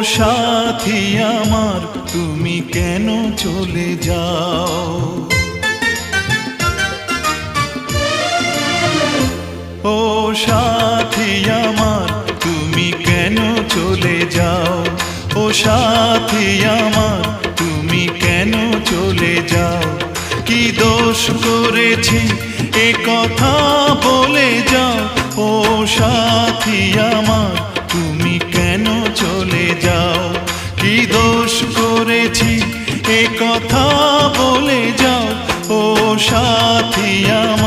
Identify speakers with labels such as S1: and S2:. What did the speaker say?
S1: সাথী আমার তুমি কেন চলে যাও? ও সাথী আমার তুমি কেন চলে যাও? ও সাথী আমার তুমি কেন চলে যাও? কি দোষ করেছি এ কথা বলে যাও? ও সাথী আমার তুমি কেন চলে যাও? কি দোষ করেছি এ কথা বলে যাও? ও সাথী আমার